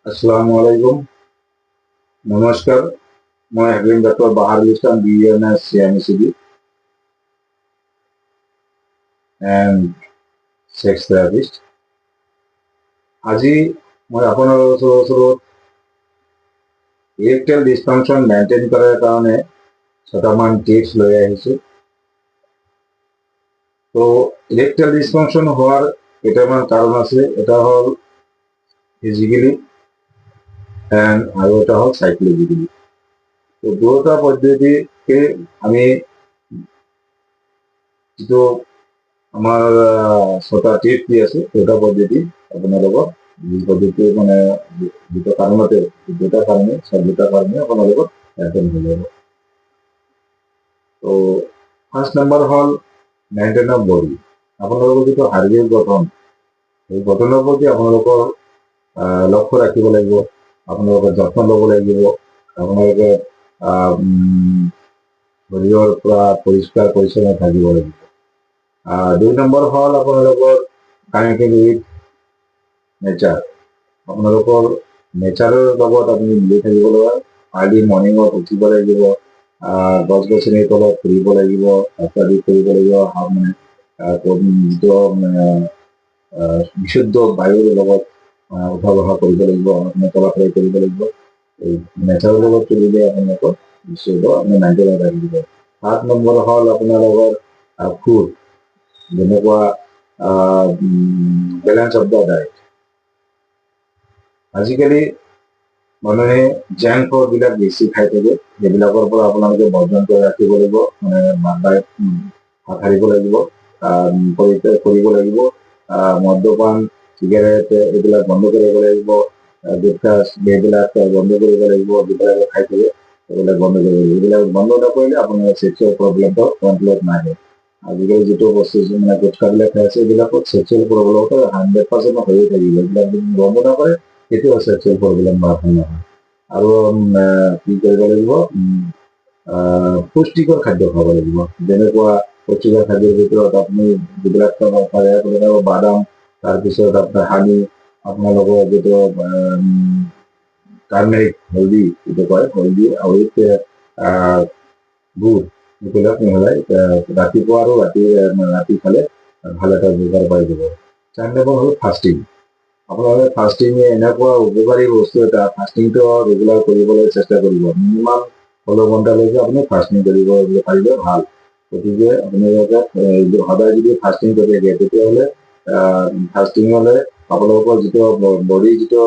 আসসালামু আলাইকুম, নমস্কাৰ। মই having doctor Baharul Islam BNS CMCD and sex therapist. আজি মই আপোনালোকৰ ওচৰত ইৰেকটাইল ডিছফাংচন মেইনটেইন কৰাৰ কাৰণে 6টামান টিপছ লৈ আহিছোঁ। তো ইৰেকটাইল ডিছফাংচন হোৱাৰ কেইটামান কাৰণ আছে। এটা হ'ল ফিজিকেলি আৰু এটা হ'ল সাইকোলজিকেলি। তো দুয়োটা পদ্ধতিকে আমি যিটো আমাৰ 6টা টিপছ দি আছে, দুটা পদ্ধতি আপোনালোকৰ পদ্ধতি মানে দুটা কাৰণতে দুটা কাৰণে আপোনালোকৰ মেইনটেইন হৈ যাব। তো ফাৰ্ষ্ট নম্বৰ হ'ল মেইনটেইন অফ বডি। আপোনালোকৰ যিটো শাৰীৰিক গঠন, এই গঠনৰ প্ৰতি আপোনালোকৰ লক্ষ্য ৰাখিব লাগিব, আপোনালোকে যত্ন ল'ব লাগিব, আপোনালোকে শৰীৰৰ পৰা পৰিষ্কাৰ পৰিচ্ছন্ন থাকিব লাগিব। 2 নম্বৰ হ'ল আপোনালোকৰ কানেক্টিং উইথ নেচাৰ। আপোনালোকৰ নেচাৰৰ লগত আপুনি মিলি থাকিব লগা। আৰ্লি মৰ্ণিঙত উঠিব লাগিব, গছ গছনিৰ তলত ফুৰিব লাগিব, ৰাস্তাদি ফুৰিব লাগিব, বিশুদ্ধ বায়ুৰ লগত উঠা বহা কৰিব লাগিব, চলাচল কৰিব লাগিব। এই নেচাৰৰ লগত চলিলে আপোনালোকৰ নিশ্চয় আপুনি মেইনটেইন ৰাখিব। 7 নম্বৰ হ'ল আপোনালোকৰ ফুড, যেনেকুৱা বেলেঞ্চ অফ দ্য ডায়েট। আজিকালি মানুহে জাংক ফুডবিলাক বেছি খাই থাকে, সেইবিলাকৰ পৰা আপোনালোকে বৰ্জন কৰি ৰাখিব লাগিব, হাত সাৰিব লাগিব, পৰিত্যাগ কৰিব লাগিব। মদ্যপান, চিগাৰেট এইবিলাক বন্ধ কৰিব লাগিব, গুটখা এইবিলাক বন্ধ কৰিব লাগিব, যিবিলাকে খাই থাকে এইবিলাক বন্ধ কৰিব লাগিব। এইবিলাক বন্ধ নকৰিলে আপোনাৰ ছেক্সুৱেল প্ৰব্লেমটো কণ্ট্ৰলত নাহে। আজিকালি যিটো বস্তু মানে গুটখাবিলাক খাই আছে, এইবিলাকত ছেক্সুৱেল প্ৰব্লেমটো 100% হৈয়ে থাকিব। এইবিলাক যদি বন্ধ নকৰে সেইটো ছেক্সুৱেল প্ৰব্লেম নহয়। আৰু কি কৰিব লাগিব, পুষ্টিকৰ খাদ্য খাব লাগিব। যেনেকুৱা পুষ্টিকৰ খাদ্যৰ ভিতৰত আপুনি যিবিলাক খাব পাৰে, আপোনালোকৰ বাদাম, তাৰপিছত আপোনাৰ হানি, আপোনালোকৰ যিটো টাৰ্মেৰিক, হলদি যিটো কয়, হলদি আৰু গুড়, এইবিলাক মিহলাই ৰাতিপুৱা আৰু ৰাতি খালে ভাল এটা উপকাৰ পাই যাব। 4 নম্বৰ হ'ল ফাষ্টিং। আপোনালোকে ফাষ্টিং এনেকুৱা উপকাৰী বস্তু এটা, ফাষ্টিংটো ৰেগুলাৰ কৰিবলৈ চেষ্টা কৰিব। মিনিমাম 16 ঘণ্টালৈকে আপুনি ফাষ্টিং কৰিব পাৰিলে ভাল। গতিকে আপোনালোকে সদায় যদি ফাষ্টিং কৰি থাকে, তেতিয়াহ'লে ফাষ্টিং হ'লে আপোনালোকৰ যিটো বডি যিটো